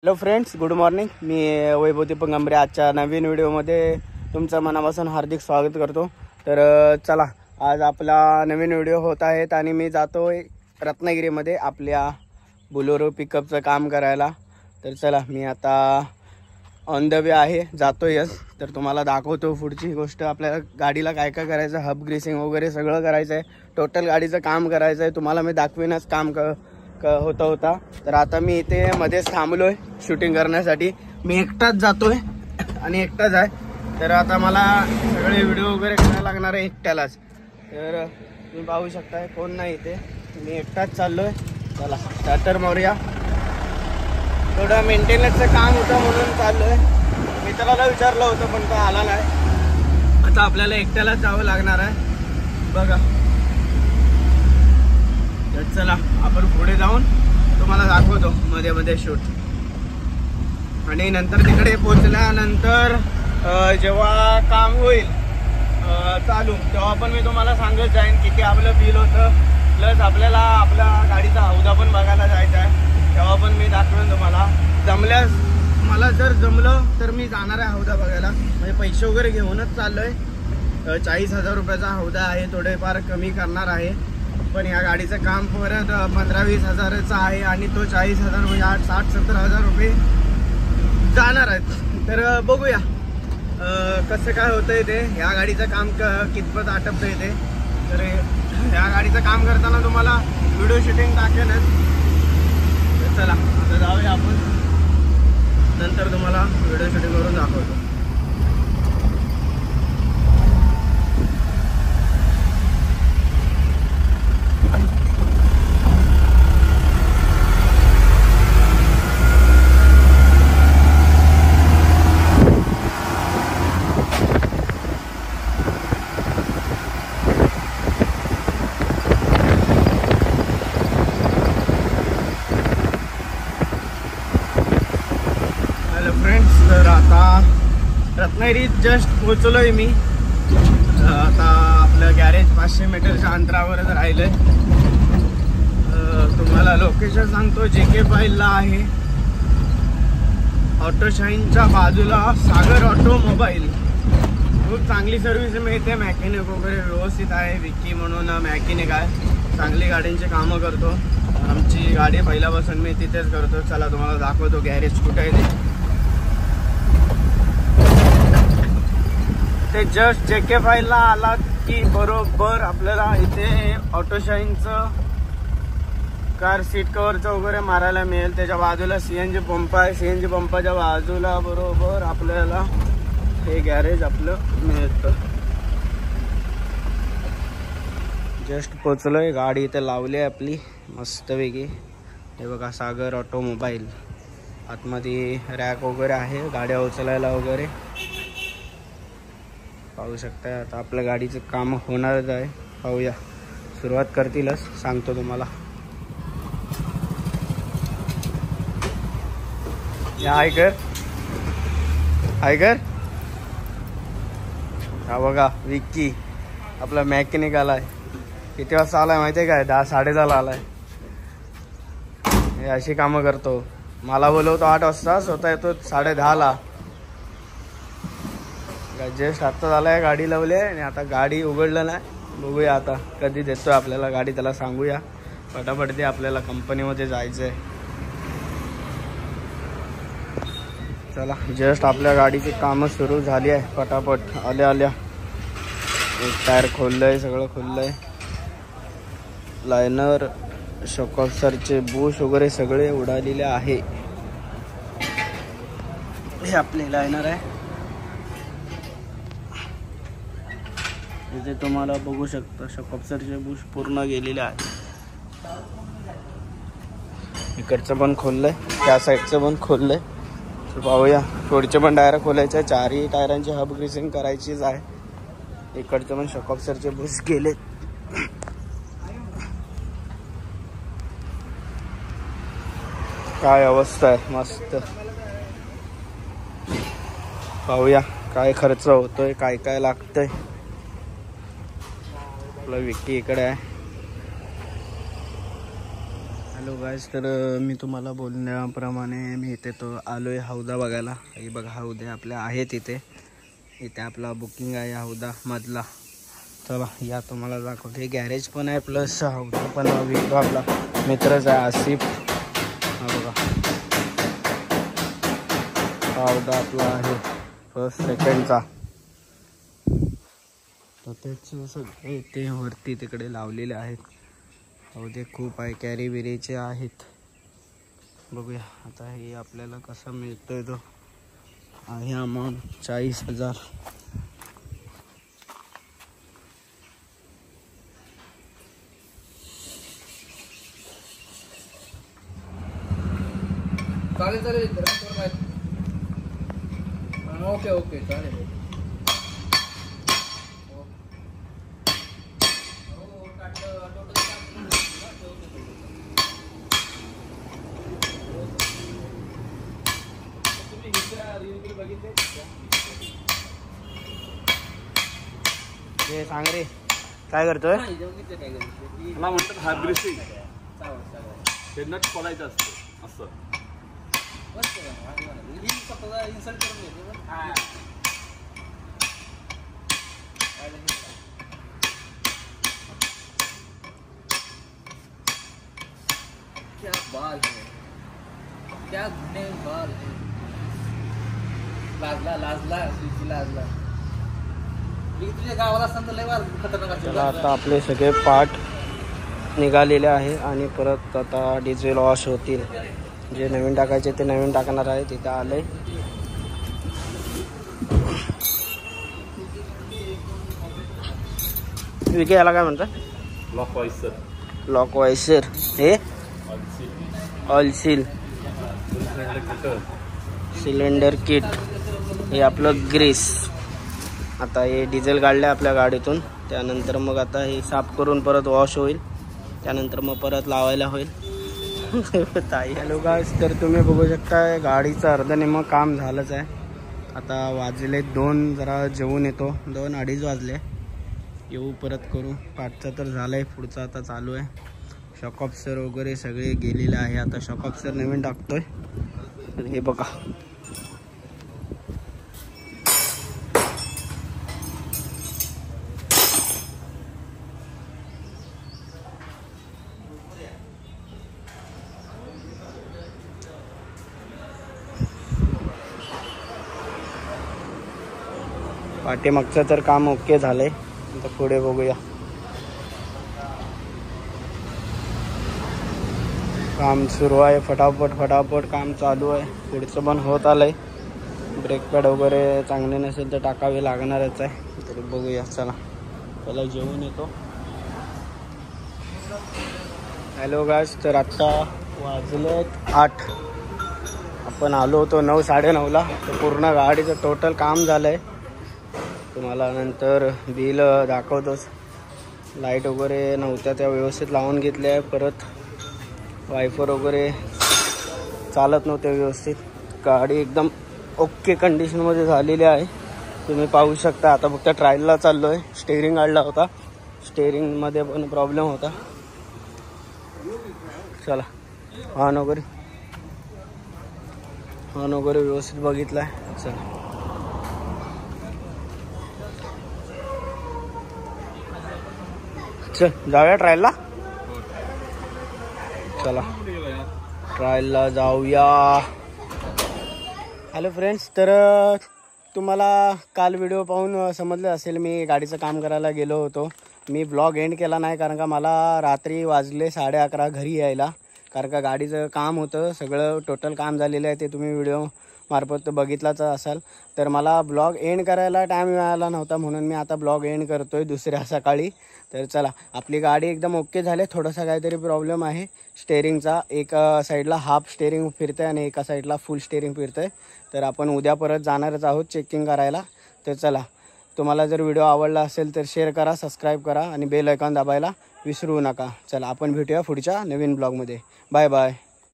Hello friends, good morning. मी वैभव दीपक गंभरे. आजच्या नवीन व्हिडिओमध्ये तुमचं मनापासून हार्दिक स्वागत करतो. तर चला, आज आपला नवीन व्हिडिओ होत आहेत आणि मी जातोय रत्नागिरीमध्ये आपल्या बोलेरो पिकअपचं काम करायला. तर चला, मी आता ऑन द वे आहे, जातोयच. तर तुम्हाला दाखवतो पुढची गोष्ट. आपल्याला गाडीला काय काय करायचं, हब ग्रीसिंग वगैरे सगळं करायचं आहे. टोटल गाडीचं काम करायचं आहे. तुम्हाला मी दाखवीनच काम होता. तर आता मी इथे मध्येच थांबलोय शूटिंग करण्यासाठी. मी एकटाच जातोय आणि एकटाच आहे. तर आता मला सगळे व्हिडिओ वगैरे करायला लागणार आहे एकट्यालाच. तर तुम्ही पाहू शकताय, कोण नाही इथे, मी एकटाच चाललोय. चला स्टार्टर मारूया. थोडं मेंटेनन्सचं काम होतं म्हणून चाललोय. मित्राला विचारलं होतं पण तो आला नाही. आता आपल्याला एकट्यालाच जावं लागणार आहे बघा. तर चला, आपण पुढे जाऊन तुम्हाला दाखवतो मध्ये मध्ये शूट. आणि नंतर तिकडे पोचल्यानंतर जेव्हा काम होईल चालू, तेव्हा पण मी तुम्हाला सांगत जाईन किती आपलं बिल होतं. प्लस आपल्याला आपल्या गाडीचा हौदा पण बघायला जायचा आहे, तेव्हा पण मी दाखवेन तुम्हाला. जमल्यास, मला जर जमलं तर मी जाणार आहे हौदा बघायला. म्हणजे पैसे वगैरे घेऊनच चाललोय. 40,000 रुपयाचा हौदा आहे, थोडेफार कमी करणार आहे. पण या गाडीचं काम परत 15-20 हजाराचं आहे आणि तो 40,000 म्हणजे 60-70 हजार रुपये जाणार आहेत. तर बघूया कसं काय होतंय ते. या गाडीचं काम कितपत आटपतंय ते. तर या गाडीचं काम करताना तुम्हाला व्हिडिओ शूटिंग टाकेनच. तर चला, आता जाऊया आपण. नंतर तुम्हाला व्हिडिओ शूटिंग करून दाखवतो. तर आता रत्नागिरीत जस्ट पोचलोय मी. आता आपलं गॅरेज 500 मीटरच्या अंतरावरच राहिलंय. तुम्हाला लोकेशन सांगतो, JK फाईलला आहे, ऑटोशाईनच्या बाजूला, सागर ऑटोमोबाईल. खूप चांगली सर्व्हिस मिळते. मॅकॅनिक वगैरे व्यवस्थित आहे. विक्की म्हणून मॅकॅनिक आहे, चांगली गाड्यांची कामं करतो. आमची गाडी पहिल्यापासून मी तिथेच करतो. चला, तुम्हाला दाखवतो गॅरेज कुठे आहे ते. जस्ट JK फाईलला आलात की बरोबर आपल्याला इथे ऑटोशाईनचं कार सीट कव्हरचं वगैरे मारायला मिळेल. त्याच्या बाजूला CNG पंप आहे. CNG पंपाच्या बाजूला बरोबर आपल्याला हे गॅरेज आपलं मिळतं. जस्ट पोचलोय. गाडी इथे लावली आहे आपली मस्तपैकी. हे बघा, सागर ऑटोमोबाईल. आतमध्ये रॅक वगैरे आहे गाड्या उचलायला वगैरे, पाहू शकताय. आता आपल्या गाडीचं काम होणारच आहे. पाहूया, सुरुवात करतीलच, सांगतो तुम्हाला. या आयकर हा बघा, विक्की आपला मॅकॅनिक आलाय. किती वाजता आलाय माहिती आहे काय? 10-10:30 आलाय. हे अशी कामं करतो. मला बोलवतो 8 वाजता, स्वतः येतो 10:30. जस्ट आत्ता झालाय, गाडी लावली आणि आता गाडी उघडलं नाही. बघूया आता कधी देतोय आपल्याला गाडी, त्याला सांगूया पटापट दे, आपल्याला कंपनीमध्ये जायचं आहे. चला, जस्ट आपल्या गाडीची कामं सुरू झाली आहे. पटापट आल्या एक टायर खोललंय, सगळं खोललंय. लायनर, शॉकअब्सरचे बुश वगैरे सगळे उडालेले आहे. हे आपले लायनर आहे. इथे तुम्हाला बघू शकता शॉकअब्सरचे बुश पूर्ण गेलेले आहे. इकडचं पण खोललंय, त्या साईडचं पण खोललंय. तर पाहूया, पुढचे पण टायर खोलायचे. 4ही टायरांची हब ग्रीसिंग करायचीच आहे. इकडचं पण शॉकअब्सरचे बुश गेले. काय अवस्था आहे, मस्त. पाहूया काय खर्च होतोय, काय काय लागतंय. आपला विक्की इकडे आहे. हॅलो गाईज, तर मी तुम्हाला बोलण्याप्रमाणे मी इथे तो आलो आहे हौदा बघायला. हे बघा हौदे आपल्या आहेत इथे आपला बुकिंग आहे हौदा मधला. चला या तुम्हाला दाखवते. गॅरेज पण आहे प्लस हौदा पण विकतो आपला मित्रच आहे आसिफ. हा बघा हौदा आपला आहे फर्स्ट सेकंडचा. तर त्याचे सगळे ते वरती तिकडे लावलेले आहेत. हौदे खूप आहे, कॅरी बिरीचे आहेत. बघूया आता हे आपल्याला कसा मिळतोय. तो आहे अमाऊंट 40,000. चालेल ओके चालेल. हे सांग रे काय करतोय. मला म्हणतात हार्ड ग्रीसिंग, ते नट खोलायचं असतं असं. क्या बाल है, क्या घुने बाल है. लाजला तुझ्या गावाला असताना लय बार खतरनाक. चला आता आपले सगळे पार्ट निघालेले आहे आणि परत आता डिझेल वॉश होतील. जे नवीन टाकायचे ते नवीन टाकणार आहे. तिथं आलंय. विके याला काय म्हणतात. लॉक वायसर हे ऑइल सील सिलेंडर किट हे आपलं ग्रीस. आता हे डिझेल काढलं आपल्या गाडीतून. त्यानंतर मग आता हे साफ करून परत वॉश होईल. त्यानंतर मग परत लावायला होईल. ताई हॅलो गाईस, तर तुम्ही बघू शकता गाडीचं अर्धनिम्म काम झालंच आहे. आता वाजले 2. जरा जेवून येतो. 2-2:30 वाजले. येऊ परत करू. पाठचं तर झालं आहे, पुढचं आता चालू आहे. शॉकअप्सर वगैरे सगळे गेलेले आहे. आता शॉकअप्सर नवीन टाकतोय. तर हे बघा पाठीमागचं तर काम ओके झालंय. आता पुढे बघूया. काम सुरू आहे. फटाफट काम चालू आहे. पुढचं पण होत आलंय. ब्रेक पॅड वगैरे चांगले नसेल तर टाकावे लागणारच आहे. तरी बघूया. चला पहिला जेवून येतो. हॅलो गाईस, तर आत्ता वाजले 8. आपण आलो होतो 9-9:30ला. तर पूर्ण गाडीचं टोटल काम झालं आहे. तुम्हाला नंतर बिल दाखवतोच. लाईट वगैरे नव्हत्या त्या व्यवस्थित लावून घेतल्या आहे. परत वायफर वगैरे चालत नव्हते व्यवस्थित. गाडी एकदम ओके कंडिशनमध्ये झालेली आहे. तुम्ही पाहू शकता. आता फक्त ट्रायलला चाललो आहे. स्टेअरिंग काढला होता. स्टेअरिंगमध्ये पण प्रॉब्लेम होता. चला हॉर्न वगैरे व्यवस्थित बघितला आहे. चला जाऊया ट्रायलला. चला ट्रायलला जाऊया. हॅलो फ्रेंड्स, तर तुम्हाला काल व्हिडिओ पाहून समजलं असेल मी गाडीचं काम करायला गेलो होतो. मी ब्लॉग एंड केला नाही कारण का मला रात्री वाजले 11:30 घरी यायला. कारण का गाडीचं काम होतं. सगळं टोटल काम झालेलं आहे. ते तुम्ही व्हिडिओ मार्फत बघितलाच असाल. तर मला ब्लॉग एंड करायला टाईम मिळाला नव्हता म्हणून मी आता ब्लॉग एंड करतोय दुसऱ्या सकाळी. तर चला आपली गाडी एकदम ओके झाली. थोडासा काहीतरी प्रॉब्लेम आहे स्टेअरिंगचा. एका साईडला हाफ स्टेअरिंग फिरतं आहे आणि एका साईडला फुल स्टेअरिंग फिरतं आहे. तर आपण उद्या परत जाणारच आहोत चेकिंग करायला. तर चला तुम्हाला जर व्हिडिओ आवडला असेल तर शेअर करा, सबस्क्राईब करा आणि बेल आयकॉन दाबायला विसरू नका. चला आपण भेटूया पुढच्या नवीन ब्लॉगमध्ये. Bye bye.